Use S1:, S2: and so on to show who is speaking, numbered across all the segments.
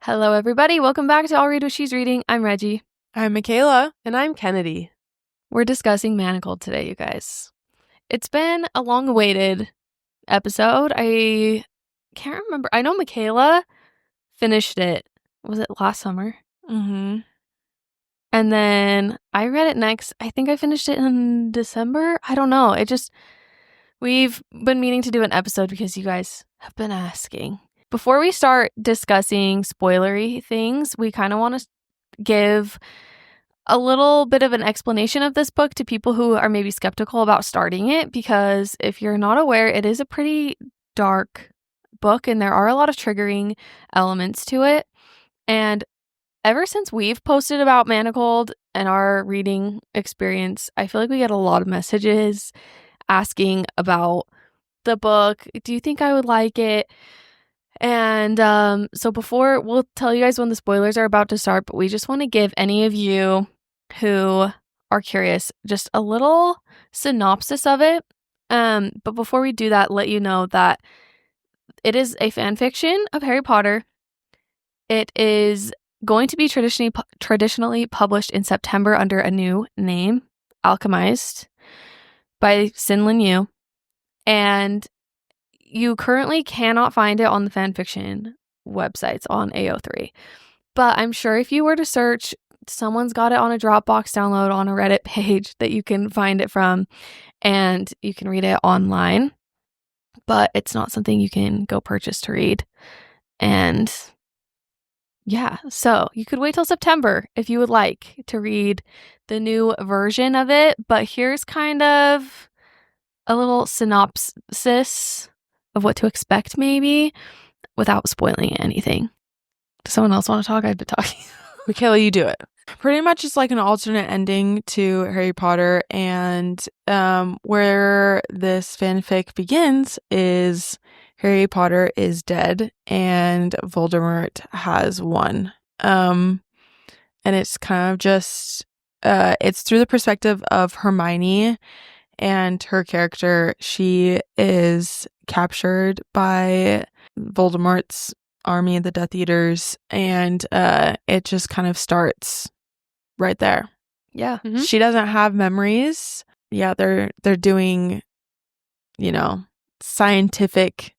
S1: Hello, everybody. Welcome back to I'll Read What She's Reading. I'm Reggie.
S2: I'm Michaela.
S3: And I'm Kennedy.
S1: We're discussing Manacled today, you guys. It's been a long-awaited episode. I can't remember. I know Michaela finished it. Was it last summer?
S2: Mm-hmm.
S1: And then I read it next. I think I finished it in December. I don't know. We've been meaning to do an episode because you guys have been asking. Before we start discussing spoilery things, we kind of want to give a little bit of an explanation of this book to people who are maybe skeptical about starting it, because if you're not aware, it is a pretty dark book and there are a lot of triggering elements to it. And ever since we've posted about Manacled and our reading experience, I feel like we get a lot of messages asking about the book. Do you think I would like it? And so before, we'll tell you guys when the spoilers are about to start, but we just want to give any of you who are curious just a little synopsis of it. But before we do that, let you know that it is a fan fiction of Harry Potter. It is going to be traditionally published in September under a new name, Alchemized, by SenLinYu. And you currently cannot find it on the fanfiction websites on AO3. But I'm sure if you were to search, someone's got it on a Dropbox download on a Reddit page that you can find it from, and you can read it online. But it's not something you can go purchase to read. And yeah, so you could wait till September if you would like to read the new version of it. But here's kind of a little synopsis of what to expect, maybe, without spoiling anything. Does someone else want to talk? I've been talking.
S3: Michaela, you do it.
S2: Pretty much it's like an alternate ending to Harry Potter, and where this fanfic begins is Harry Potter is dead and Voldemort has won. And it's kind of just it's through the perspective of Hermione and her character. She is captured by Voldemort's army, the Death Eaters, and it just kind of starts right there.
S1: Yeah.
S3: Mm-hmm.
S2: She doesn't have memories. Yeah, they're doing, scientific,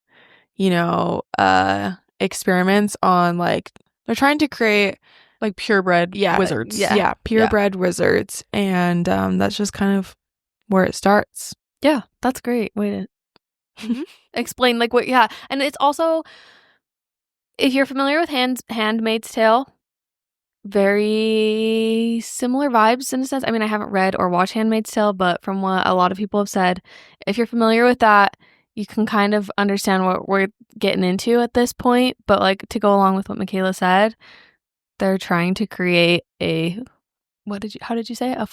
S2: experiments on, like, they're trying to create
S3: like purebred wizards.
S2: Yeah, purebred wizards, and that's just kind of where it starts.
S1: Yeah, that's great. Way to explain, like, what, yeah. And it's also, if you're familiar with Handmaid's Tale, very similar vibes in a sense. I mean, I haven't read or watched Handmaid's Tale, but from what a lot of people have said, if you're familiar with that, you can kind of understand what we're getting into at this point. But, like, to go along with what Michaela said, they're trying to create how did you say it? A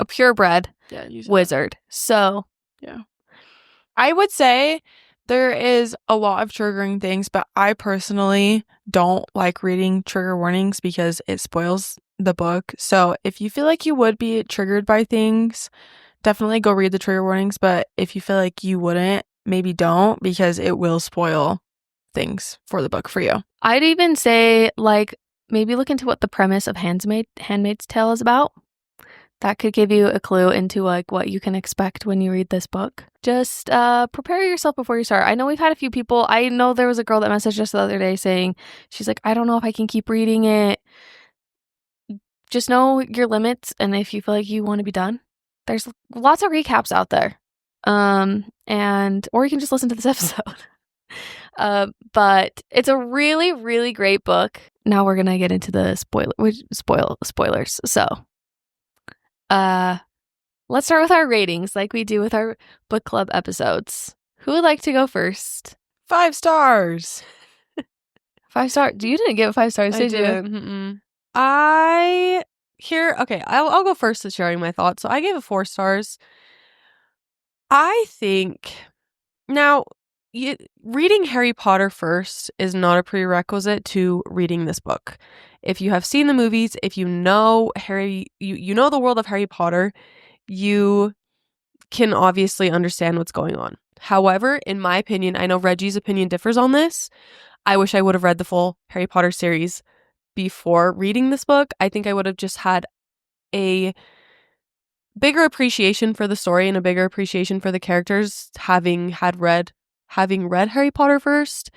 S1: purebred wizard. So,
S2: yeah. I would say there is a lot of triggering things, but I personally don't like reading trigger warnings because it spoils the book. So if you feel like you would be triggered by things, definitely go read the trigger warnings. But if you feel like you wouldn't, maybe don't, because it will spoil things for the book for you.
S1: I'd even say, like, maybe look into what the premise of Handmaid's Tale is about. That could give you a clue into, like, what you can expect when you read this book. Just prepare yourself before you start. I know we've had a few people. I know there was a girl that messaged us the other day saying, she's like, I don't know if I can keep reading it. Just know your limits, and if you feel like you want to be done, there's lots of recaps out there. Or you can just listen to this episode. But it's a really, really great book. Now we're gonna get into the spoilers. So let's start with our ratings like we do with our book club episodes. Who would like to go first?
S2: 5 stars.
S1: 5 stars. You didn't give it 5 stars, did you?
S3: Mm-mm. I'll go first to sharing my thoughts. So I gave it 4 stars. I think now reading Harry Potter first is not a prerequisite to reading this book. If you have seen the movies, if you know you know the world of Harry Potter, you can obviously understand what's going on. However, in my opinion, I know Reggie's opinion differs on this. I wish I would have read the full Harry Potter series before reading this book. I think I would have just had a bigger appreciation for the story and a bigger appreciation for the characters having read Harry Potter first.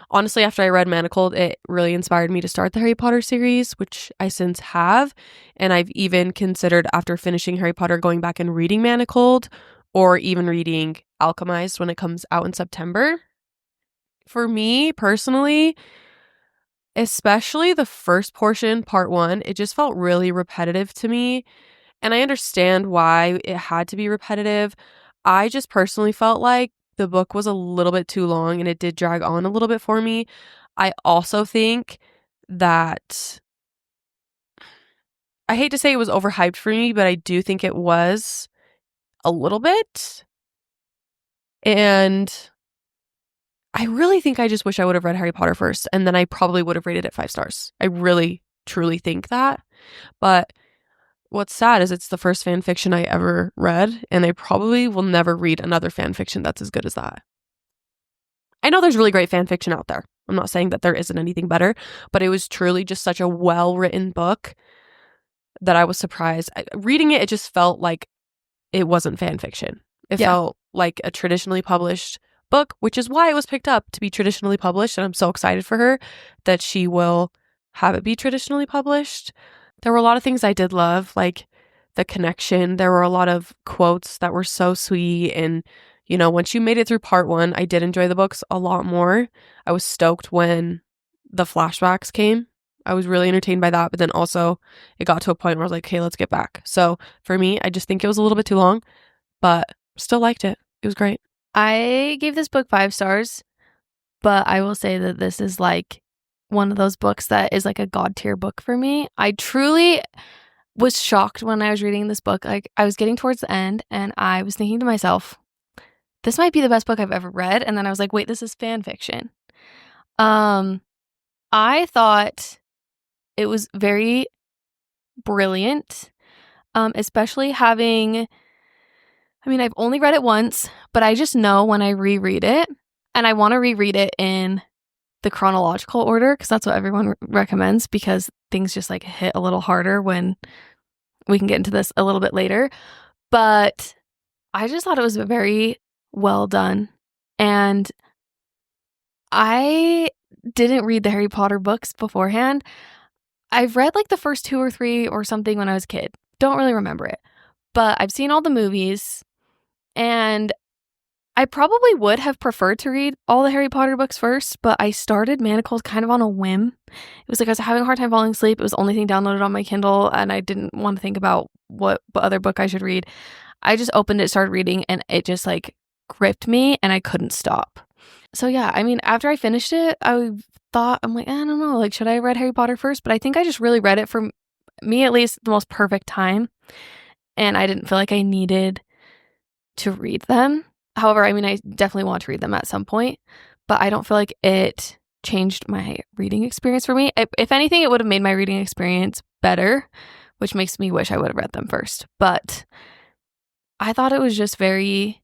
S3: Honestly, after I read Manacled, it really inspired me to start the Harry Potter series, which I since have. And I've even considered, after finishing Harry Potter, going back and reading Manacled or even reading Alchemized when it comes out in September. For me personally, especially the first portion, part 1, it just felt really repetitive to me. And I understand why it had to be repetitive. I just personally felt like the book was a little bit too long and it did drag on a little bit for me. I also think that I hate to say it was overhyped for me, but I do think it was a little bit. And I really think I just wish I would have read Harry Potter first, and then I probably would have rated it 5 stars. I really, truly think that. But what's sad is it's the first fan fiction I ever read, and I probably will never read another fan fiction that's as good as that. I know there's really great fan fiction out there. I'm not saying that there isn't anything better, but it was truly just such a well-written book that I was surprised. Reading it, it just felt like it wasn't fan fiction. It felt like a traditionally published book, which is why it was picked up to be traditionally published, and I'm so excited for her that she will have it be traditionally published. There were a lot of things I did love, like the connection. There were a lot of quotes that were so sweet, and you know, once you made it through part 1, I did enjoy the books a lot more. I was stoked when the flashbacks came. I was really entertained by that, but then also it got to a point where I was like, okay, let's get back. So for me, I just think it was a little bit too long, but still liked it. It was great.
S1: I gave this book 5 stars, but I will say that this is like one of those books that is like a god tier book for me. I truly was shocked when I was reading this book. Like, I was getting towards the end and I was thinking to myself, this might be the best book I've ever read. And then I was like, wait, this is fan fiction. I thought it was very brilliant, especially having, I mean, I've only read it once, but I just know when I reread it, and I want to reread it in the chronological order because that's what everyone recommends, because things just like hit a little harder when we can get into this a little bit later. But I just thought it was very well done. And I didn't read the Harry Potter books beforehand. I've read like the first 2 or 3 or something when I was a kid. Don't really remember it. But I've seen all the movies, and I probably would have preferred to read all the Harry Potter books first, but I started Manacled kind of on a whim. It was like I was having a hard time falling asleep. It was the only thing downloaded on my Kindle, and I didn't want to think about what other book I should read. I just opened it, started reading, and it just like gripped me, and I couldn't stop. So yeah, I mean, after I finished it, I'm like, I don't know, like, should I have read Harry Potter first? But I think I just really read it for me, at least, the most perfect time. And I didn't feel like I needed to read them. However, I mean, I definitely want to read them at some point, but I don't feel like it changed my reading experience for me. If anything, it would have made my reading experience better, which makes me wish I would have read them first. But I thought it was just a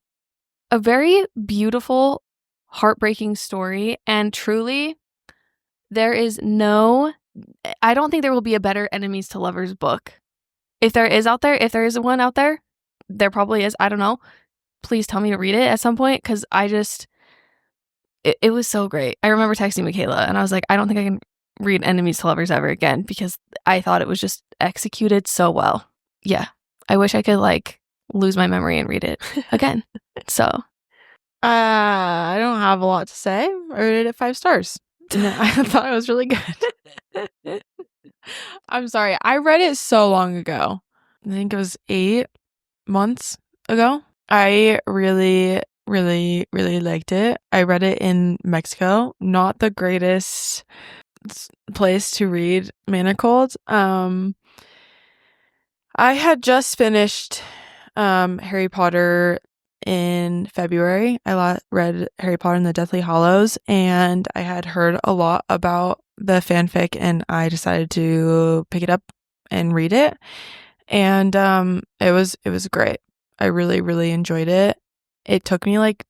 S1: very beautiful, heartbreaking story. And truly, I don't think there will be a better enemies to lovers book. If there is one out there, there probably is. I don't know. Please tell me to read it at some point, because it was so great. I remember texting Michaela and I was like, I don't think I can read enemies to lovers ever again, because I thought it was just executed so well. Yeah. I wish I could like lose my memory and read it again. So
S2: I don't have a lot to say. I rated it 5 stars. I thought it was really good. I'm sorry. I read it so long ago. I think it was 8 months ago. I really, really, really liked it. I read it in Mexico. Not the greatest place to read Manacled. I had just finished Harry Potter in February. I read Harry Potter and the Deathly Hallows, and I had heard a lot about the fanfic, and I decided to pick it up and read it. And it was great. I really, really enjoyed it. It took me like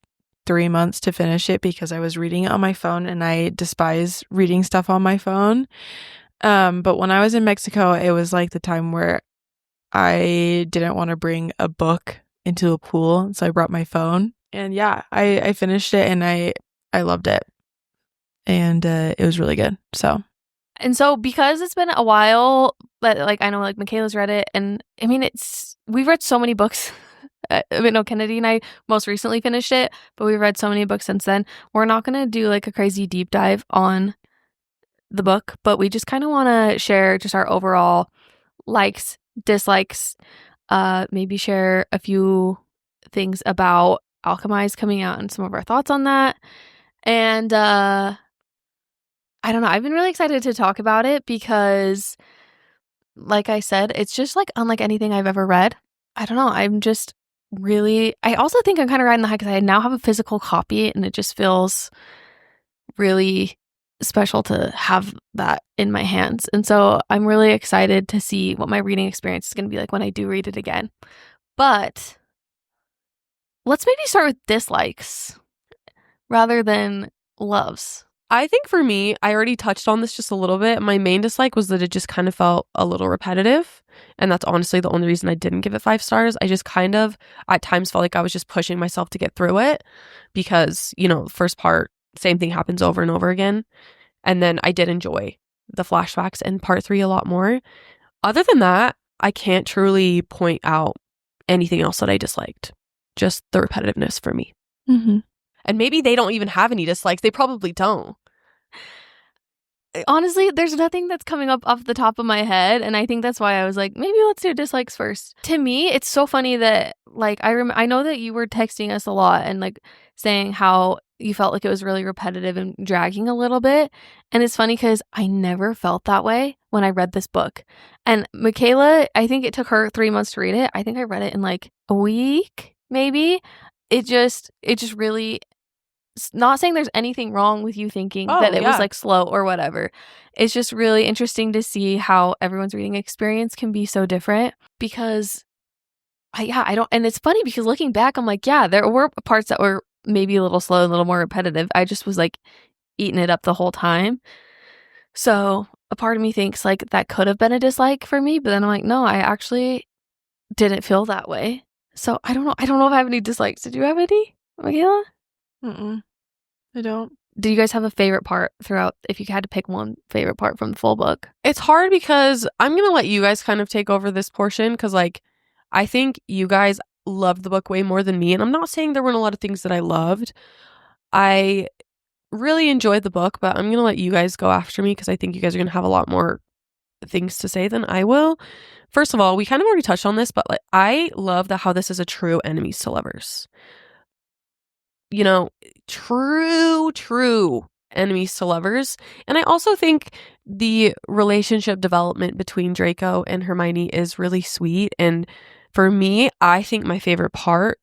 S2: 3 months to finish it because I was reading it on my phone, and I despise reading stuff on my phone. But when I was in Mexico, it was like the time where I didn't want to bring a book into a pool, so I brought my phone. And yeah, I finished it, and I loved it. And it was really good.
S1: And so because it's been a while, but like I know like Michaela's read it, and I mean we've read so many books. Kennedy and I most recently finished it, but we've read so many books since then. We're not gonna do like a crazy deep dive on the book, but we just kind of want to share just our overall likes, dislikes, maybe share a few things about Alchemized coming out and some of our thoughts on that. And I don't know, I've been really excited to talk about it because, like I said, it's just like unlike anything I've ever read. I don't know, I also think I'm kind of riding the high because I now have a physical copy, and it just feels really special to have that in my hands. And so I'm really excited to see what my reading experience is going to be like when I do read it again. But let's maybe start with dislikes rather than loves.
S3: I think for me, I already touched on this just a little bit. My main dislike was that it just kind of felt a little repetitive. And that's honestly the only reason I didn't give it 5 stars. I just kind of at times felt like I was just pushing myself to get through it because, the first part, same thing happens over and over again. And then I did enjoy the flashbacks in part 3 a lot more. Other than that, I can't truly point out anything else that I disliked. Just the repetitiveness for me.
S2: Mm-hmm.
S3: And maybe they don't even have any dislikes. They probably don't.
S1: Honestly, there's nothing that's coming up off the top of my head, and I think that's why I was like, maybe let's do dislikes first. To me, it's so funny that like I know that you were texting us a lot and like saying how you felt like it was really repetitive and dragging a little bit, and it's funny because I never felt that way when I read this book. And Michaela, I think it took her 3 months to read it. I think I read it in like a week, maybe. It just really, not saying there's anything wrong with you thinking that it was like slow or whatever. It's just really interesting to see how everyone's reading experience can be so different because I don't, and it's funny because looking back, I'm like, yeah, there were parts that were maybe a little slow, a little more repetitive. I just was like eating it up the whole time. So a part of me thinks like that could have been a dislike for me, but then I'm like, no, I actually didn't feel that way. So I don't know if I have any dislikes. Did you have any, Michaela?
S2: I don't.
S1: Do you guys have a favorite part throughout, if you had to pick one favorite part from the full book?
S3: It's hard because I'm going to let you guys kind of take over this portion because like I think you guys loved the book way more than me. And I'm not saying there weren't a lot of things that I loved. I really enjoyed the book, but I'm going to let you guys go after me because I think you guys are going to have a lot more things to say than I will. First of all, we kind of already touched on this, but like I love how this is a true enemies to lovers. True enemies to lovers. And I also think the relationship development between Draco and Hermione is really sweet. And for me, I think my favorite part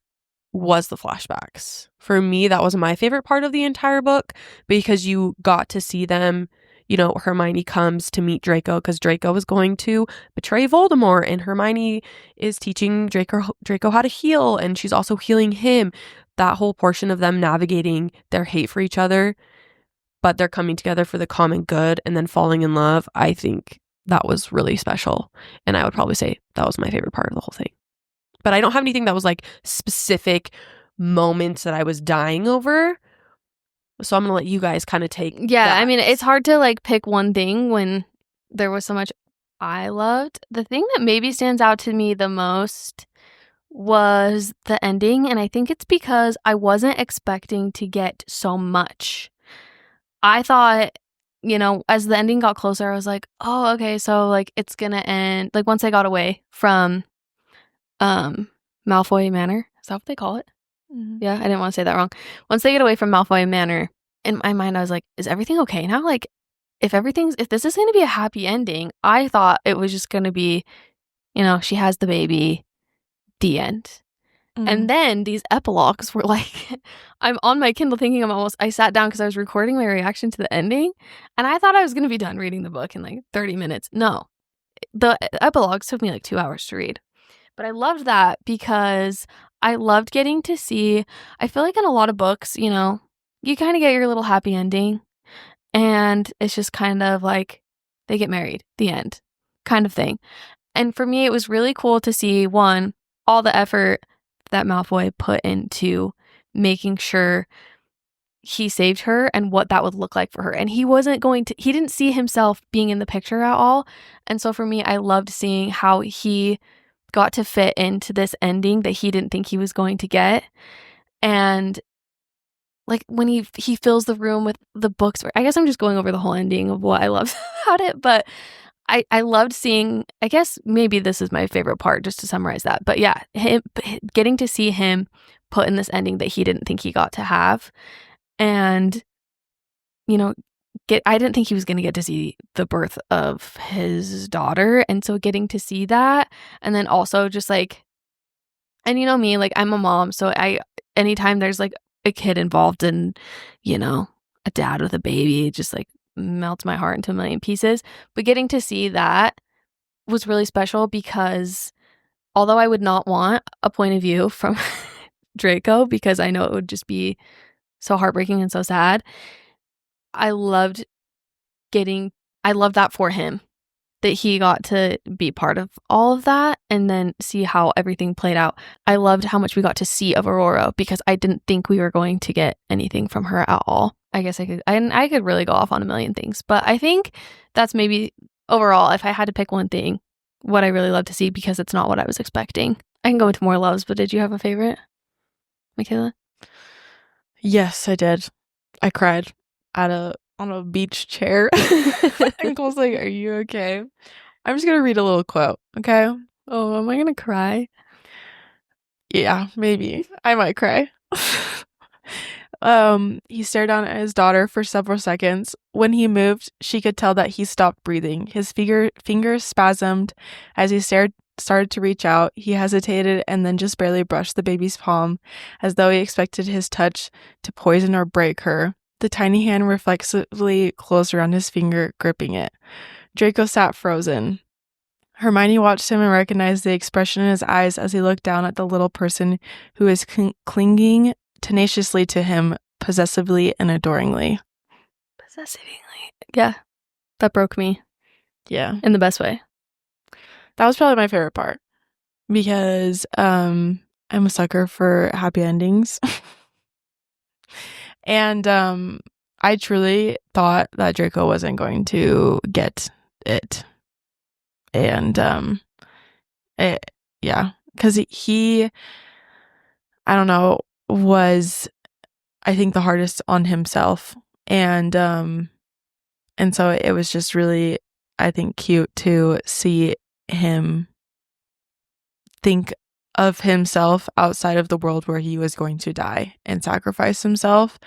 S3: was the flashbacks. For me, that was my favorite part of the entire book because you got to see them. Hermione comes to meet Draco because Draco was going to betray Voldemort, and Hermione is teaching Draco how to heal, and she's also healing him. That whole portion of them navigating their hate for each other, but they're coming together for the common good and then falling in love, I think that was really special. And I would probably say that was my favorite part of the whole thing. But I don't have anything that was like specific moments that I was dying over. So I'm going to let you guys kind of take that.
S1: I mean, it's hard to like pick one thing when there was so much I loved. The thing that maybe stands out to me the most was the ending, and I think it's because I wasn't expecting to get so much. I thought, as the ending got closer, I was like, oh, okay, so like it's gonna end like once I got away from Malfoy Manor. Is that what they call it? Mm-hmm. Yeah, I didn't want to say that wrong. Once they get away from Malfoy Manor, in my mind I was like, is everything okay now? Like if this is gonna be a happy ending, I thought it was just gonna be, she has the baby, the end. Mm-hmm. And then these epilogues were like, I'm on my Kindle thinking I sat down because I was recording my reaction to the ending, and I thought I was going to be done reading the book in like 30 minutes. No, the epilogues took me like 2 hours to read. But I loved that because I loved getting to see, I feel like in a lot of books, you know, you kind of get your little happy ending and it's just kind of like they get married, the end kind of thing. And for me, it was really cool to see, one, all the effort that Malfoy put into making sure he saved her and what that would look like for her. And he didn't see himself being in the picture at all. And so for me, I loved seeing how he got to fit into this ending that he didn't think he was going to get. And like when he fills the room with the books, I guess I'm just going over the whole ending of what I loved about it, but I loved seeing, I guess maybe this is my favorite part, just to summarize that. But yeah, getting to see him put in this ending that he didn't think he got to have. And, you know, I didn't think he was going to get to see the birth of his daughter. And so getting to see that, and then also just like, and you know me, like I'm a mom. So anytime there's like a kid involved in, you know, a dad with a baby, it just like melts my heart into a million pieces. But getting to see that was really special because although I would not want a point of view from Draco, because I know it would just be so heartbreaking and so sad, I loved that for him, that he got to be part of all of that and then see how everything played out. I loved how much we got to see of Aurora because I didn't think we were going to get anything from her at all. I guess I could really go off on a million things, but I think that's maybe overall, if I had to pick one thing, what I really love to see because it's not what I was expecting. I can go into more loves, but did you have a favorite, Michaela?
S2: Yes, I did. I cried on a beach chair. And Cole's like, "Are you okay?" I'm just gonna read a little quote, okay?
S1: Oh, am I gonna cry?
S2: Yeah, maybe. I might cry. He stared down at his daughter for several seconds. When he moved, she could tell that he stopped breathing. His fingers spasmed as he started to reach out. He hesitated and then just barely brushed the baby's palm, as though he expected his touch to poison or break her. The tiny hand reflexively closed around his finger, gripping it. Draco sat frozen. Hermione watched him and recognized the expression in his eyes as he looked down at the little person who was clinging tenaciously to him, possessively and adoringly.
S1: Yeah, that broke me.
S2: Yeah.
S1: In the best way.
S2: That was probably my favorite part because I'm a sucker for happy endings. And I truly thought that Draco wasn't going to get it. And because he, I don't know, was, I think, the hardest on himself. And so it was just really, I think, cute to see him think of himself outside of the world where he was going to die and sacrifice himself,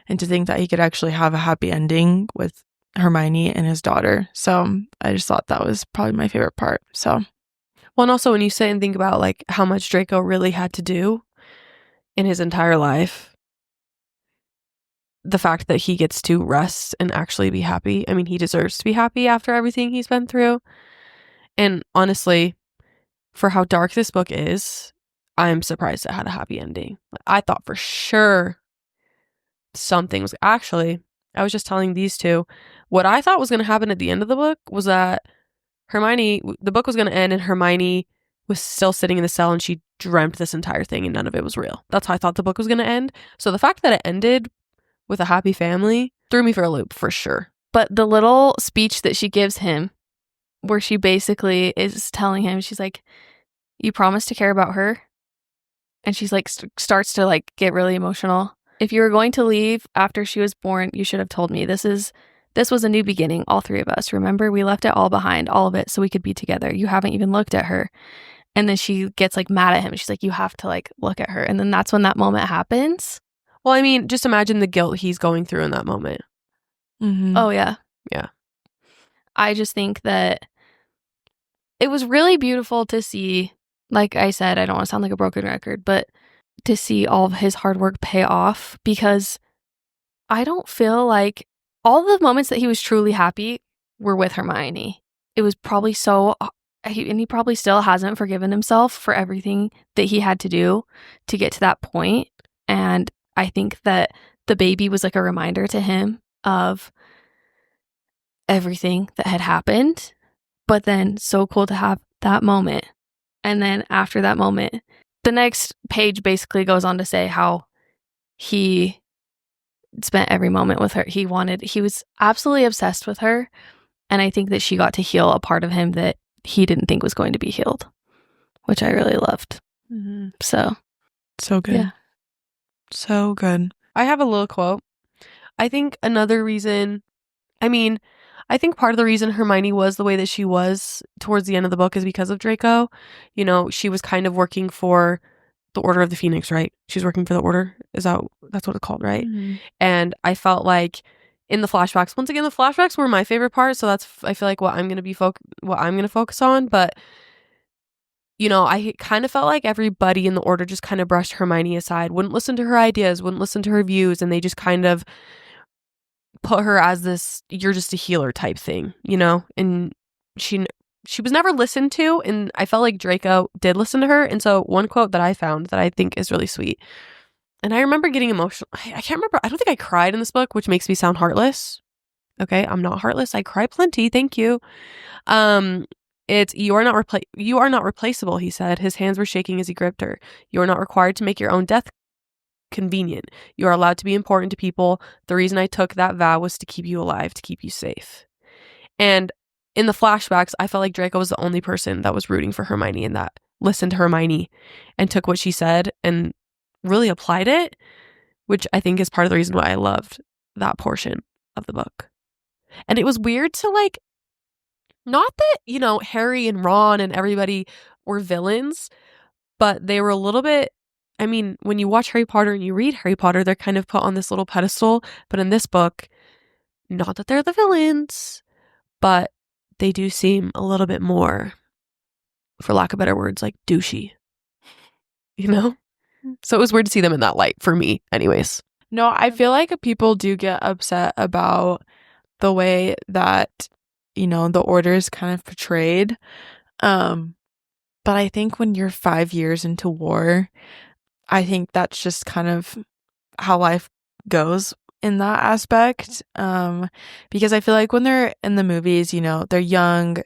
S2: and to think that he could actually have a happy ending with Hermione and his daughter. So I just thought that was probably my favorite part. So,
S3: well, and also when you sit and think about like how much Draco really had to do in his entire life, the fact that he gets to rest and actually be happy. I mean, he deserves to be happy after everything he's been through. And honestly, for how dark this book is, I'm surprised it had a happy ending. I thought for sure something was actually, I was just telling these two, what I thought was going to happen at the end of the book was that the book was going to end and Hermione was still sitting in the cell and she dreamt this entire thing and none of it was real. That's how I thought the book was going to end. So the fact that it ended with a happy family threw me for a loop for sure.
S1: But the little speech that she gives him, where she basically is telling him, she's like, "You promised to care about her?" And she's like, starts to like get really emotional. "If you were going to leave after she was born, you should have told me. This was a new beginning, all three of us. Remember, we left it all behind, all of it, so we could be together. You haven't even looked at her." And then she gets like mad at him. She's like, "You have to like look at her." And then that's when that moment happens.
S3: Well, I mean, just imagine the guilt he's going through in that moment.
S2: Mm-hmm.
S1: Oh, yeah.
S3: Yeah.
S1: I just think that it was really beautiful to see, like I said, I don't want to sound like a broken record, but to see all of his hard work pay off, because I don't feel like all the moments that he was truly happy were with Hermione. It was probably so he probably still hasn't forgiven himself for everything that he had to do to get to that point. And I think that the baby was like a reminder to him of everything that had happened. But then so cool to have that moment. And then after that moment, the next page basically goes on to say how he spent every moment with her. He was absolutely obsessed with her. And I think that she got to heal a part of him that he didn't think was going to be healed, which I really loved.
S2: Mm-hmm.
S1: So
S2: good.
S1: Yeah.
S2: So good.
S3: I have a little quote. I think another reason, I think part of the reason Hermione was the way that she was towards the end of the book is because of Draco. You know, she was kind of working for the Order of the Phoenix, right? She's working for the Order. That's what it's called, right?
S2: Mm-hmm.
S3: And I felt like in the flashbacks, once again, the flashbacks were my favorite part. So that's, I feel like, what I'm going to focus on. But, you know, I kind of felt like everybody in the Order just kind of brushed Hermione aside, wouldn't listen to her ideas, wouldn't listen to her views. And they just kind of put her as this, you're just a healer type thing, you know? And she was never listened to, and I felt like Draco did listen to her. And so one quote that I found that I think is really sweet, and I remember getting emotional. I can't remember. I don't think I cried in this book, which makes me sound heartless. Okay, I'm not heartless. I cry plenty. Thank you. It's you are not replaceable, he said. His hands were shaking as he gripped her. You are not required to make your own death convenient. You are allowed to be important to people. The reason I took that vow was to keep you alive, to keep you safe. And in the flashbacks, I felt like Draco was the only person that was rooting for Hermione and that listened to Hermione and took what she said and really applied it, which I think is part of the reason why I loved that portion of the book. And it was weird to like, not that, you know, Harry and Ron and everybody were villains, but they were a little bit, I mean, when you watch Harry Potter and you read Harry Potter, they're kind of put on this little pedestal. But in this book, not that they're the villains, but they do seem a little bit more, for lack of better words, like douchey, you know? So it was weird to see them in that light for me, anyways.
S2: No, I feel like people do get upset about the way that, you know, the Order is kind of portrayed. But I think when you're 5 years into war, I think that's just kind of how life goes in that aspect. Because I feel like when they're in the movies, you know, they're young,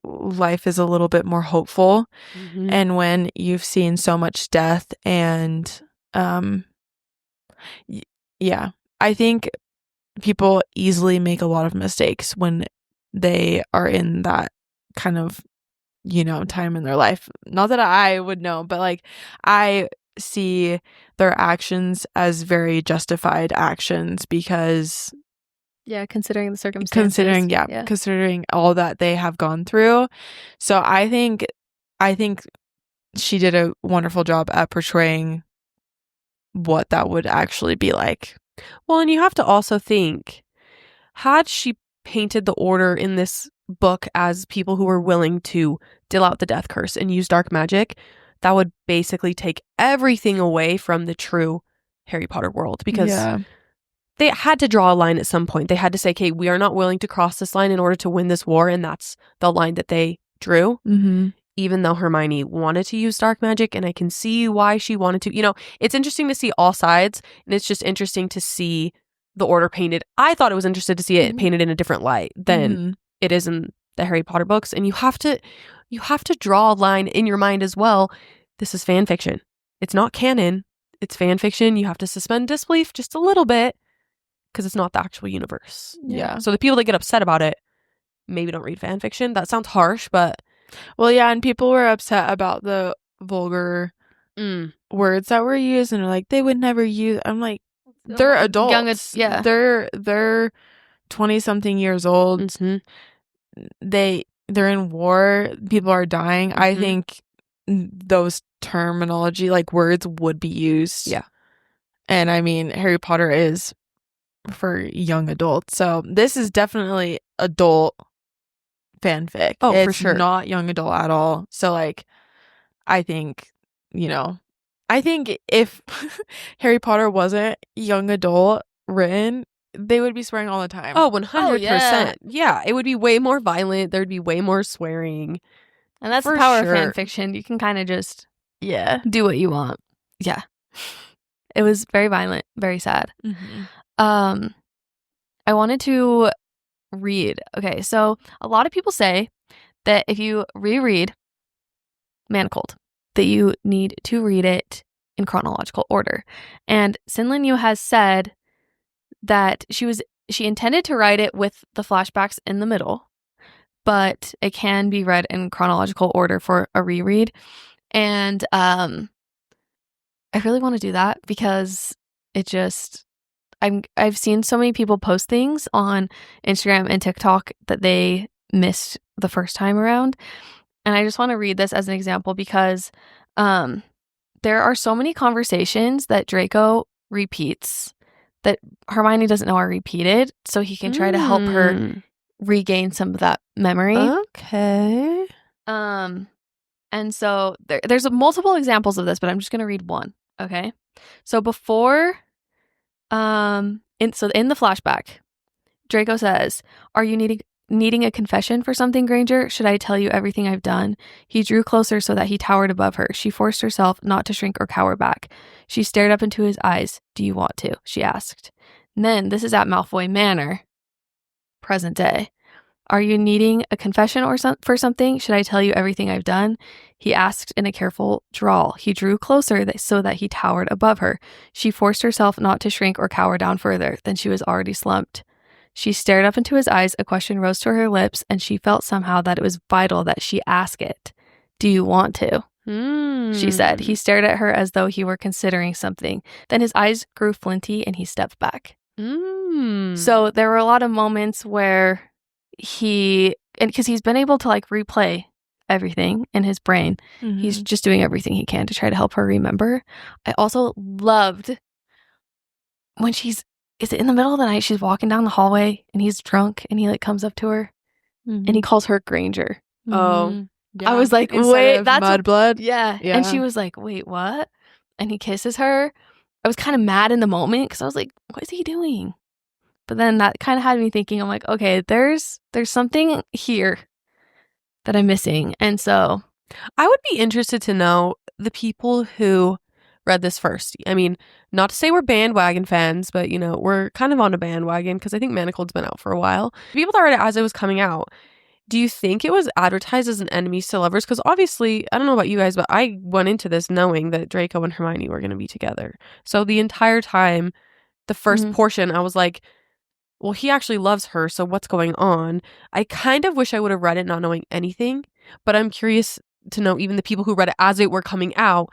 S2: life is a little bit more hopeful.
S3: Mm-hmm.
S2: And when you've seen so much death and yeah, I think people easily make a lot of mistakes when they are in that kind of, you know, time in their life. Not that I would know, but like I see their actions as very justified actions because
S1: considering the circumstances.
S2: Considering all that they have gone through. So I think she did a wonderful job at portraying what that would actually be like.
S3: Well, and you have to also think, had she painted the Order in this book as people who were willing to deal out the death curse and use dark magic, that would basically take everything away from the true Harry Potter world, because they had to draw a line at some point. They had to say, okay, we are not willing to cross this line in order to win this war, and that's the line that they drew.
S2: Mm-hmm.
S3: Even though Hermione wanted to use dark magic, and I can see why she wanted to. You know, it's interesting to see all sides, and it's just interesting to see the Order painted. I thought it was interesting to see it painted in a different light than it is in the Harry Potter books. And you have to draw a line in your mind as well. This is fan fiction. It's not canon. It's fan fiction. You have to suspend disbelief just a little bit because it's not the actual universe.
S2: Yeah.
S3: So the people that get upset about it maybe don't read fan fiction. That sounds harsh, but
S2: well, yeah, and people were upset about the vulgar words that were used, and are like, they would never use. I'm like, they're adults. They're 20-something years old.
S3: Mm-hmm.
S2: They're in war. People are dying. I think those terminology, like words, would be used.
S3: Yeah.
S2: And I mean, Harry Potter is for young adults, so this is definitely adult fanfic.
S3: Oh, for
S2: it's
S3: sure.
S2: Not young adult at all. So like, I think, you know, I think if Harry Potter wasn't young adult written, they would be swearing all the time.
S3: Oh, 100%.
S1: yeah.
S3: Yeah, it would be way more violent. There'd be way more swearing.
S1: And that's
S3: For
S1: the power
S3: sure.
S1: of fan fiction. You can kind of just
S2: Yeah.
S1: do what you want. Yeah. It was very violent, very sad.
S2: Mm-hmm.
S1: I wanted to read. Okay, so a lot of people say that if you reread Manacled, that you need to read it in chronological order. And SenLinYu has said that she intended to write it with the flashbacks in the middle, but it can be read in chronological order for a reread. And I really want to do that because it just I've seen so many people post things on Instagram and TikTok that they missed the first time around. And I just want to read this as an example because there are so many conversations that Draco repeats that Hermione doesn't know are repeated, so he can try to help her regain some of that memory.
S3: Okay.
S1: And so there's multiple examples of this, but I'm just going to read one, okay? So before in the flashback, Draco says, "Are you needing a confession for something, Granger? Should I tell you everything I've done?" He drew closer so that he towered above her. She forced herself not to shrink or cower back. She stared up into his eyes. "Do you want to?" she asked. And then, this is at Malfoy Manor, present day. "Are you needing a confession for something? Should I tell you everything I've done?" He asked in a careful drawl. He drew closer so that he towered above her. She forced herself not to shrink or cower down further. Then she was already slumped. She stared up into his eyes. A question rose to her lips, and she felt somehow that it was vital that she ask it. "Do you want to?" She said. He stared at her as though he were considering something. Then his eyes grew flinty, and he stepped back. So there were a lot of moments where because he's been able to like replay everything in his brain.
S2: Mm-hmm.
S1: He's just doing everything he can to try to help her remember. I also loved when is it in the middle of the night, she's walking down the hallway and he's drunk and he like comes up to her and he calls her Granger.
S3: Oh.
S2: Yeah.
S1: I was like,
S2: Instead
S1: wait,
S2: of
S1: that's
S2: Mudblood.
S1: Yeah. And she was like, "Wait, what?" And he kisses her. I was kind of mad in the moment because I was like, what is he doing? But then that kind of had me thinking, I'm like, okay, there's something here that I'm missing. And so
S3: I would be interested to know the people who read this first. I mean, not to say we're bandwagon fans, but, you know, we're kind of on a bandwagon because I think Manacled's been out for a while. People that read it as it was coming out, do you think it was advertised as an enemies to lovers? Because obviously, I don't know about you guys, but I went into this knowing that Draco and Hermione were going to be together. So the entire time, the first portion, I was like, well, he actually loves her, so what's going on? I kind of wish I would have read it not knowing anything, but I'm curious to know even the people who read it as it were coming out,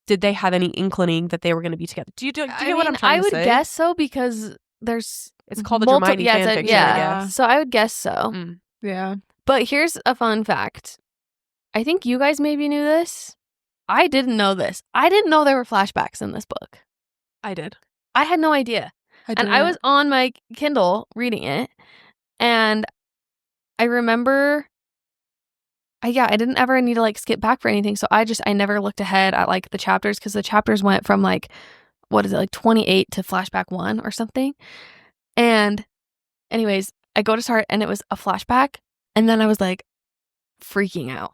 S3: did they have any inkling that they were going to be together? Do you get what I'm trying to say?
S1: I would guess so because there's
S3: it's called the Hermione fanfiction, I guess.
S1: So I would guess so.
S2: Yeah.
S1: But here's a fun fact. I think you guys maybe knew this. I didn't know this. I didn't know there were flashbacks in this book.
S3: I did.
S1: I had no idea. I was on my Kindle reading it, and I remember, I didn't ever need to like skip back for anything, so I never looked ahead at like the chapters because the chapters went from like, what is it, like 28 to flashback 1 or something. And anyways, I go to start and it was a flashback, and then I was like freaking out.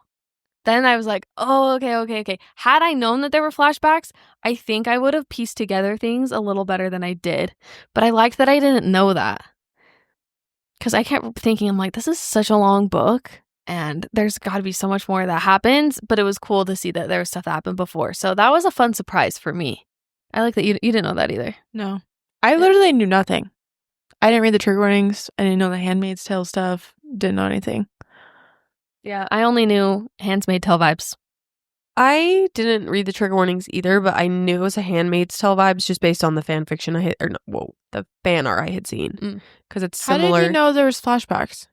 S1: Then I was like, oh, okay. Had I known that there were flashbacks, I think I would have pieced together things a little better than I did. But I liked that I didn't know that. Because I kept thinking, I'm like, this is such a long book, and there's got to be so much more that happens. But it was cool to see that there was stuff that happened before. So that was a fun surprise for me. I like that you didn't know that either.
S2: No. I literally knew nothing. I didn't read the trigger warnings. I didn't know the Handmaid's Tale stuff. Didn't know anything.
S1: Yeah, I only knew Handmaid's Tale vibes.
S3: I didn't read the trigger warnings either, but I knew it was a Handmaid's Tale vibes just based on the fan fiction the fan art I had seen, because it's similar.
S2: How did you know there was flashbacks?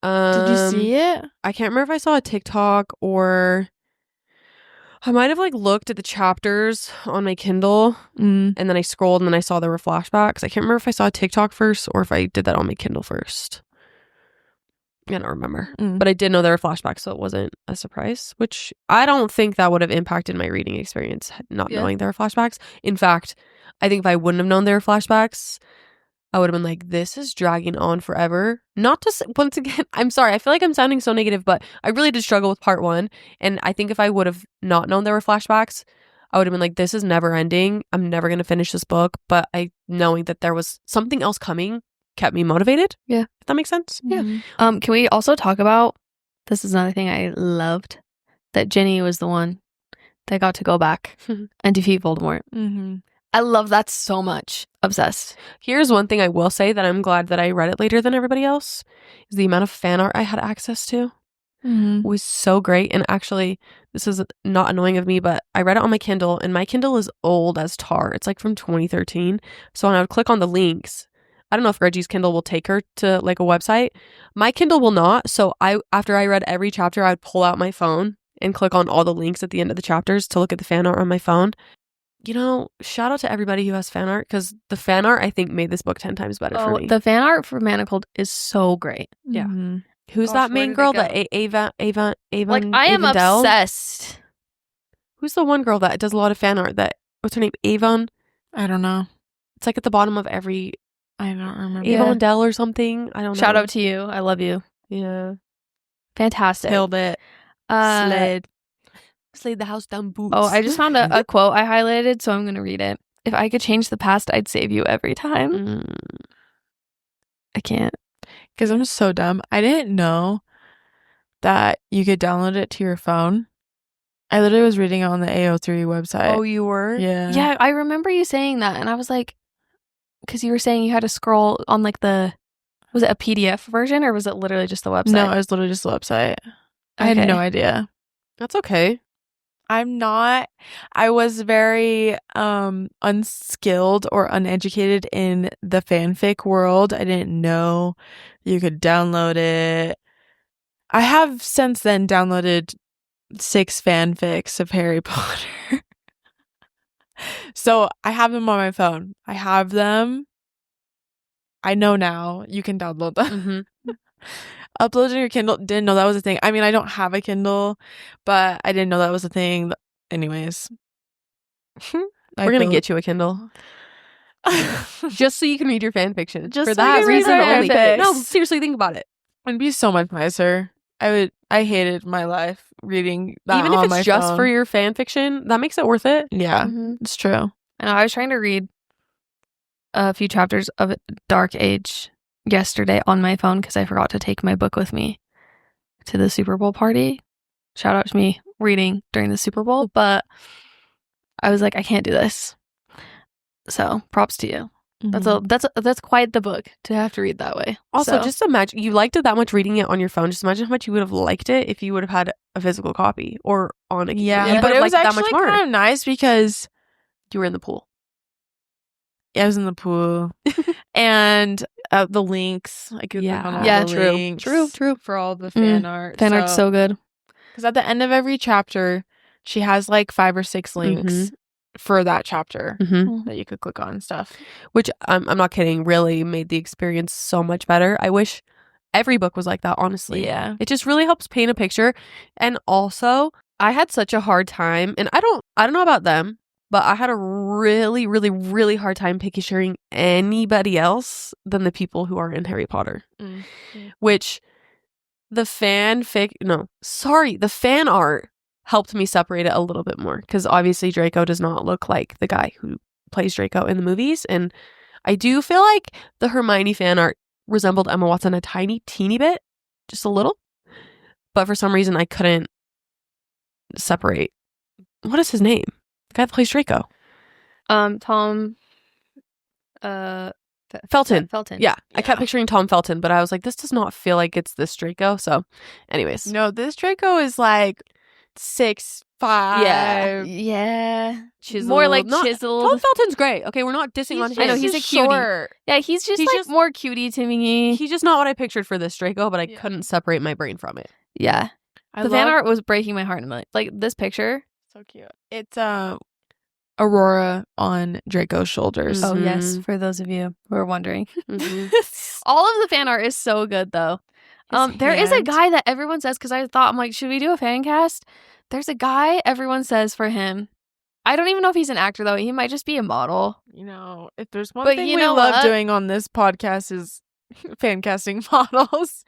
S2: Did you see it?
S3: I can't remember if I saw a TikTok or I might have like looked at the chapters on my Kindle and then I scrolled and then I saw there were flashbacks. I can't remember if I saw a TikTok first or if I did that on my Kindle first. I don't remember. But I did know there were flashbacks, so it wasn't a surprise, which I don't think that would have impacted my reading experience, not knowing there were flashbacks. In fact, I think if I wouldn't have known there were flashbacks, I would have been like, this is dragging on forever. Not to once again, I'm sorry, I feel like I'm sounding so negative, but I really did struggle with part 1. And I think if I would have not known there were flashbacks, I would have been like, this is never ending. I'm never going to finish this book. But knowing that there was something else coming kept me motivated.
S1: Yeah.
S3: If that makes sense.
S1: Yeah. Can we also talk about, this is another thing I loved, that Ginny was the one that got to go back and defeat Voldemort.
S2: Mm-hmm.
S1: I love that so much. Obsessed.
S3: Here's one thing I will say that I'm glad that I read it later than everybody else, is the amount of fan art I had access to was so great. And actually, this is not annoying of me, but I read it on my Kindle, and my Kindle is old as tar. It's like from 2013. So when I would click on the links, I don't know if Reggie's Kindle will take her to like a website. My Kindle will not. So after I read every chapter, I'd pull out my phone and click on all the links at the end of the chapters to look at the fan art on my phone. You know, shout out to everybody who has fan art, because the fan art, I think, made this book 10 times better for me.
S1: The fan art for Manacled is so great.
S3: Yeah.
S2: Mm-hmm.
S3: Who's
S1: Gosh,
S3: that
S1: where
S3: main
S1: did it
S3: girl?
S1: go?
S3: That Ava
S1: Like, I am
S3: Avondale?
S1: obsessed.
S3: Who's the one girl that does a lot of fan art? What's her name? Avon?
S2: I don't know.
S3: It's like at the bottom of every
S2: I don't remember.
S1: Yeah.
S3: Avondale or something. I don't know.
S1: Shout out to you. I love you.
S3: Yeah.
S1: Fantastic.
S2: Killed it.
S3: Slayed the house down boots.
S1: Oh, I just found a quote I highlighted, so I'm going to read it. If I could change the past, I'd save you every time. I can't.
S2: Because I'm so dumb. I didn't know that you could download it to your phone. I literally was reading it on the AO3 website.
S3: Oh, you were?
S2: Yeah.
S1: Yeah, I remember you saying that, and I was like, because you were saying you had to scroll on like was it a PDF version, or was it literally just the website?
S2: No, it was literally just the website. I had
S1: Okay.
S2: no idea.
S3: That's okay.
S2: I was very unskilled or uneducated in the fanfic world. I didn't know you could download it. I have since then downloaded 6 fanfics of Harry Potter. So I have them on my phone. I have them. I know now you can download them. Uploading your Kindle, didn't know that was a thing. I mean, I don't have a Kindle, but I didn't know that was a thing. Anyways,
S3: We're going to get you a Kindle. Just so you can read your fan fiction.
S2: Just
S3: for
S2: so you
S3: that
S2: can read
S3: reason
S2: my
S3: only.
S2: fanfics.
S3: No, seriously, think about it.
S2: It'd be so much nicer. I hated my life reading that.
S3: Even
S2: on
S3: if
S2: my
S3: it's just
S2: phone.
S3: for your fan fiction, that makes it worth it.
S2: Yeah,
S1: Mhm.
S2: it's true.
S1: I know, I was trying to read a few chapters of Dark Age yesterday on my phone because I forgot to take my book with me to the Super Bowl party. Shout out to me reading during the Super Bowl, but I was like, I can't do this. So props to you. That's quite the book to have to read that way.
S3: Also,
S1: So,
S3: just imagine, you liked it that much reading it on your phone. Just imagine how much you would have liked it if you would have had a physical copy or on a
S2: Yeah,
S3: You
S2: but
S3: would
S2: it
S3: have
S2: was
S3: liked that
S2: actually
S3: much more.
S2: kind of nice because
S3: You were in the pool.
S2: I was in the pool and the links. I could click on all
S1: Yeah,
S2: the
S1: true.
S2: links.
S3: True.
S2: For all the fan art.
S1: fan art's so good.
S2: Because at the end of every chapter, she has like 5 or 6 links for that chapter that you could click on and stuff.
S3: Which, I'm not kidding, really made the experience so much better. I wish every book was like that, honestly.
S2: Yeah.
S3: It just really helps paint a picture. And also, I had such a hard time, and I don't know about them, but I had a really, really, really hard time picturing anybody else than the people who are in Harry Potter. Which the fan art helped me separate it a little bit more, because obviously Draco does not look like the guy who plays Draco in the movies, and I do feel like the Hermione fan art resembled Emma Watson a teeny bit, just a little, but for some reason I couldn't separate. What is his name? The guy that plays Draco.
S1: Tom
S3: Felton.
S1: Felton.
S3: Yeah, I kept picturing Tom Felton, but I was like, this does not feel like it's this Draco. So, anyways.
S2: No, this Draco is like 6'5".
S1: Yeah.
S3: Chiseled.
S1: More like
S3: Not-
S1: chiseled.
S3: Tom Felton's great. Okay, we're not dissing on him.
S1: I know, he's a cutie.
S2: short.
S1: Yeah, he's just
S3: He's
S1: like
S3: just-
S1: more cutie to me.
S3: He's just not what I pictured for this Draco, but I
S2: Yeah.
S3: couldn't separate my brain from it.
S1: Yeah.
S2: I
S1: The fan
S2: love-
S1: art was breaking my heart in a million. Like this picture.
S2: So cute. It's Aurora on Draco's shoulders.
S1: Oh yes,
S3: Mhm.
S1: for those of you who are wondering.
S3: Mhm.
S1: All of the fan art is so good though.
S2: His
S1: There is a
S2: hand.
S1: guy that everyone says, because I thought, I'm like, should we do a fan cast? There's a guy everyone says for him I don't even know if he's an actor though. He might just be a model.
S2: You know, if there's one
S1: But
S2: thing
S1: you
S2: we
S1: know
S2: love
S1: what?
S2: doing on this podcast is fan casting models.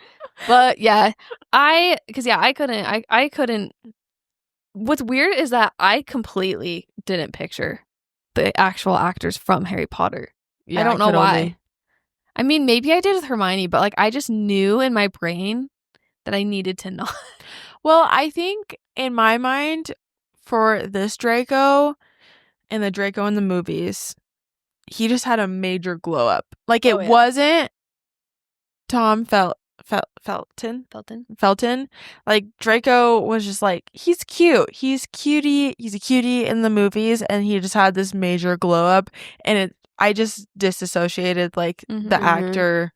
S1: But yeah, I couldn't. What's weird is that I completely didn't picture the actual actors from Harry Potter.
S3: Yeah,
S1: I don't know
S3: could
S1: why.
S3: only.
S1: I mean, maybe I did with Hermione, but like I just knew in my brain that I needed to not.
S2: Well, I think in my mind, for this Draco and the Draco in the movies, he just had a major glow up. Like it
S1: Oh, yeah.
S2: wasn't Tom Felton. Like Draco was just like, he's cute. He's cutie. He's a cutie in the movies, and he just had this major glow up, and I just disassociated like the actor.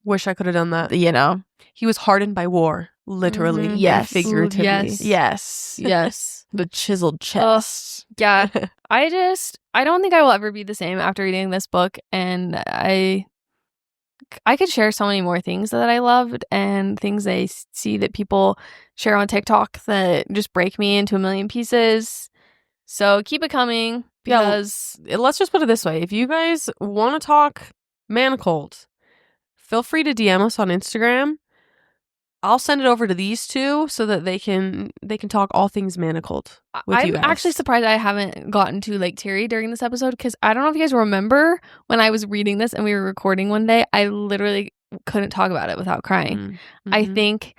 S3: Wish I could have done that.
S2: You know,
S3: He was hardened by war, literally, and
S2: Yes.
S3: figuratively.
S1: Yes.
S2: yes.
S3: The chiseled chest.
S1: Yeah. I don't think I will ever be the same after reading this book, and I could share so many more things that I loved and things I see that people share on TikTok that just break me into a million pieces. So keep it coming, because
S3: Let's just put it this way. If you guys want to talk Manacled, feel free to DM us on Instagram. I'll send it over to these two so that they can talk all things Manacled with you
S1: I'm
S3: guys.
S1: actually surprised I haven't gotten to like teary during this episode, because I don't know if you guys remember when I was reading this and we were recording one day, I literally couldn't talk about it without crying.
S3: Mm-hmm.
S1: I think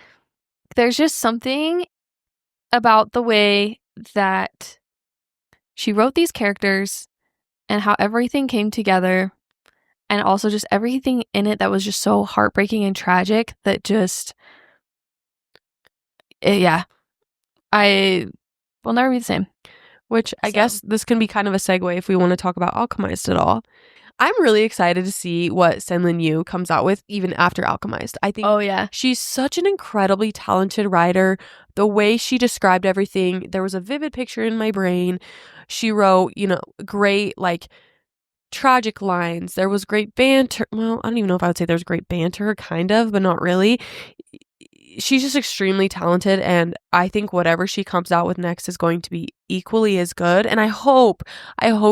S1: there's just something about the way that she wrote these characters and how everything came together, and also just everything in it that was just so heartbreaking and tragic that just, I will never be the same.
S3: Which I guess this can be kind of a segue if we want to talk about Alchemized at all. I'm really excited to see what SenLinYu comes out with even after Alchemized. I think she's such an incredibly talented writer. The way she described everything, there was a vivid picture in my brain. She wrote, great, like, tragic lines. There was great banter. Well, I don't even know if I would say there's great banter, kind of, but not really. She's just extremely talented, and I think whatever she comes out with next is going to be equally as good. And I hope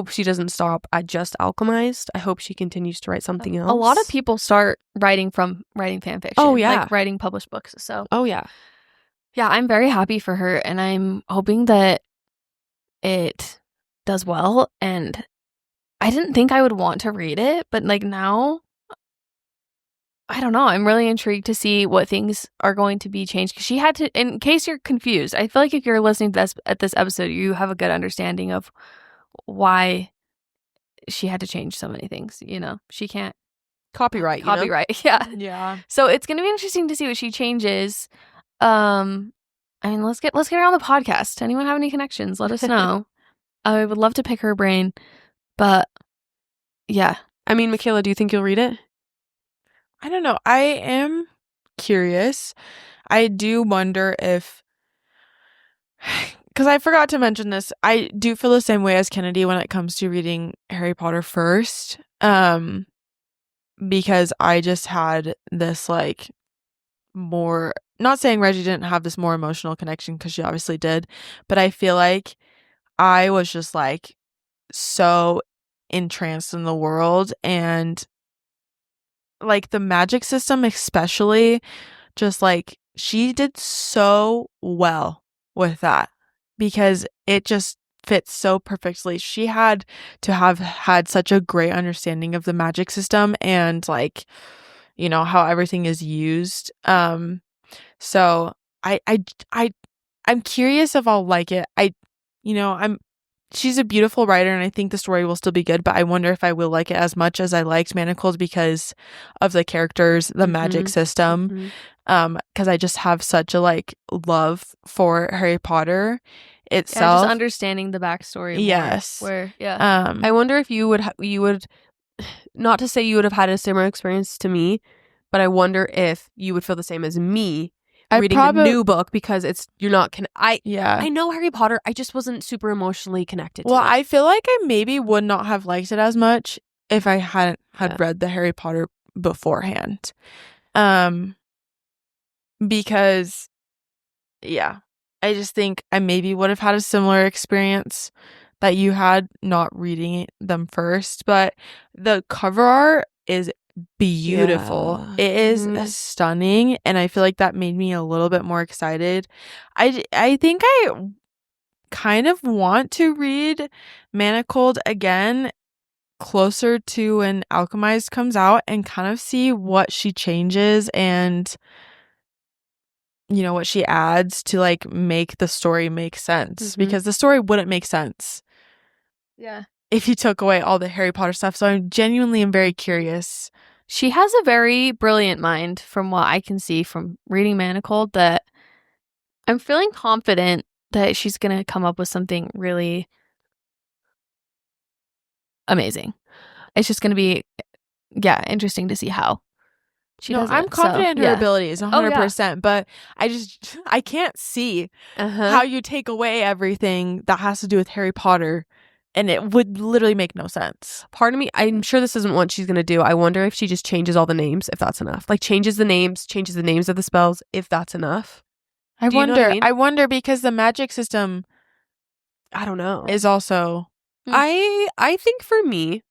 S3: she doesn't stop at just Alchemized. I hope she continues to write something else.
S1: A lot of people start writing fan fiction.
S3: Oh, yeah.
S1: Like writing published books. So
S3: yeah,
S1: I'm very happy for her, and I'm hoping that it does well. And I didn't think I would want to read it, but like now, I don't know. I'm really intrigued to see what things are going to be changed, because she had to, in case you're confused, I feel like if you're listening to this episode, you have a good understanding of why she had to change so many things. She can't
S3: copyright.
S1: Yeah. So it's going to be interesting to see what she changes. I mean, let's get her on the podcast. Anyone have any connections? Let us know. I would love to pick her brain, but yeah.
S3: I mean, Michaela, do you think you'll read it?
S2: I don't know. I am curious. I do wonder if, because I forgot to mention this, I do feel the same way as Kennedy when it comes to reading Harry Potter first. Because I just had this like more, not saying Reggie didn't have this more emotional connection, because she obviously did, but I feel like I was just like so entranced in the world, and like the magic system especially, just like she did so well with that, because it just fits so perfectly. She had to have had such a great understanding of the magic system and like, how everything is used. So I'm curious if I'll like it. She's a beautiful writer, and I think the story will still be good, but I wonder if I will like it as much as I liked Manacled because of the characters, the magic system. Because I just have such a like love for Harry Potter itself.
S1: Just understanding the backstory.
S2: Yes.
S3: I wonder if you would, not to say you would have had a similar experience to me, but I wonder if you would feel the same as me reading a new book, because you're not I know Harry Potter, I just wasn't super emotionally connected to it.
S2: I feel like I maybe would not have liked it as much if I hadn't read the Harry Potter beforehand. Because I just think I maybe would have had a similar experience that you had not reading them first. But the cover art is beautiful.
S3: Yeah.
S2: It is stunning, and I feel like that made me a little bit more excited. I think I kind of want to read Manacled again closer to when Alchemized comes out and kind of see what she changes and what she adds to like make the story make sense, because the story wouldn't make sense if you took away all the Harry Potter stuff. So I genuinely am very curious.
S1: She has a very brilliant mind from what I can see from reading Manacled, that I'm feeling confident that she's going to come up with something really amazing. It's just going to be, interesting to see how she does
S2: I'm
S1: it.
S2: confident in her
S1: yeah.
S2: abilities 100%, but I can't see how you take away everything that has to do with Harry Potter, and it would literally make no sense.
S3: Part of me, I'm sure this isn't what she's going to do. I wonder if she just changes all the names, if that's enough. Like changes the names of the spells, if that's enough.
S2: I
S3: Do you know what I mean?
S2: I wonder because the magic system,
S3: I don't know,
S2: is also...
S3: I think for me,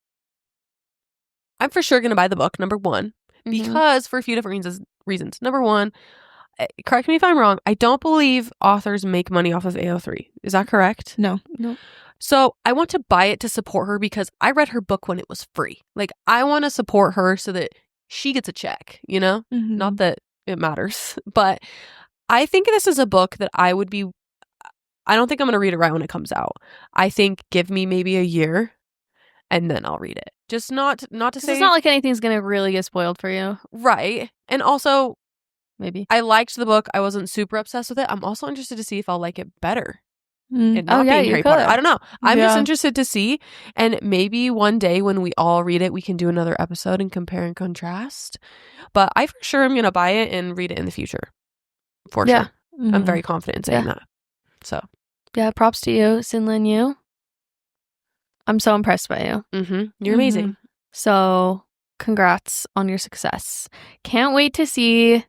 S3: I'm for sure going to buy the book, number one, because for a few different reasons. Number one, correct me if I'm wrong, I don't believe authors make money off of AO3. Is that correct?
S2: No.
S3: So I want to buy it to support her because I read her book when it was free. Like, I want to support her so that she gets a check, Not that it matters, but I think this is a book that I don't think I'm going to read it right when it comes out. I think give me maybe a year and then I'll read it. Just not to say...
S1: It's not like anything's going to really get spoiled for you.
S3: Right. And also,
S1: maybe
S3: I liked the book. I wasn't super obsessed with it. I'm also interested to see if I'll like it better.
S1: And
S3: not being Harry Potter. I don't know. I'm just
S2: Yeah.
S3: interested to see. And maybe one day when we all read it, we can do another episode and compare and contrast. But I for sure am going to buy it and read it in the future. For sure. I'm very confident in saying that. So.
S1: Yeah, props to you, SenLinYu. I'm so impressed by you.
S3: You're amazing.
S1: So, congrats on your success. Can't wait to see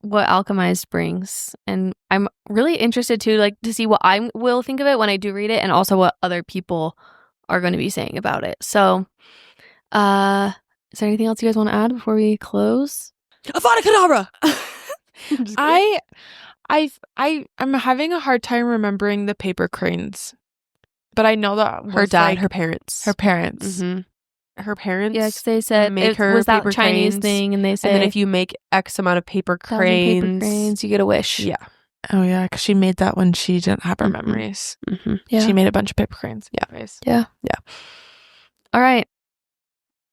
S1: what Alchemized brings. And I'm really interested too, like, to see what I will think of it when I do read it, and also what other people are going to be saying about it. So, is there anything else you guys want to add before we close?
S3: Avada Kedavra!
S2: I'm having a hard time remembering the paper cranes, but I know that
S3: her dad, her parents.
S2: Her parents.
S3: Her parents.
S1: Yeah, because they said
S3: make
S1: it
S3: her
S1: was that
S3: paper
S1: Chinese
S3: cranes,
S1: thing, and they say,
S3: and then if you make X amount of paper cranes,
S1: you get a wish.
S3: Yeah.
S2: Oh yeah, because she made that when she didn't have her memories.
S1: Yeah.
S2: She made a bunch of paper cranes.
S1: Yeah. All right.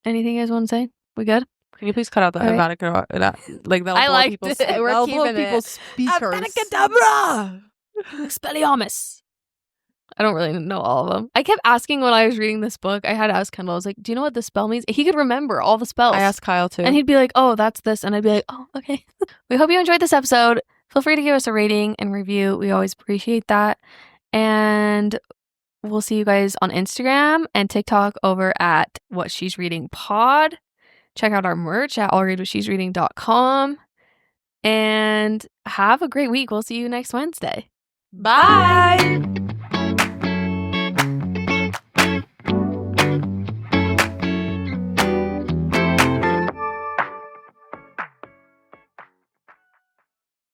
S1: Anything you guys want to say? We good?
S3: Can you please cut out the Avada Kedavra? Like that'll
S1: I
S3: blow
S1: liked
S3: people's,
S1: it. We're
S3: that'll
S1: keeping
S3: blow
S1: it.
S3: people's speakers.
S2: Avada Kedavra!
S1: Expelliarmus. I don't really know all of them. I kept asking when I was reading this book. I had to ask Kendall. I was like, "Do you know what this spell means?" He could remember all the spells.
S3: I asked Kyle too,
S1: and he'd be like, "Oh, that's this," and I'd be like, "Oh, okay." We hope you enjoyed this episode. Feel free to give us a rating and review. We always appreciate that. And we'll see you guys on Instagram and TikTok over at What She's Reading Pod. Check out our merch at allreadwhatshesreading.com. And have a great week. We'll see you next Wednesday.
S3: Bye.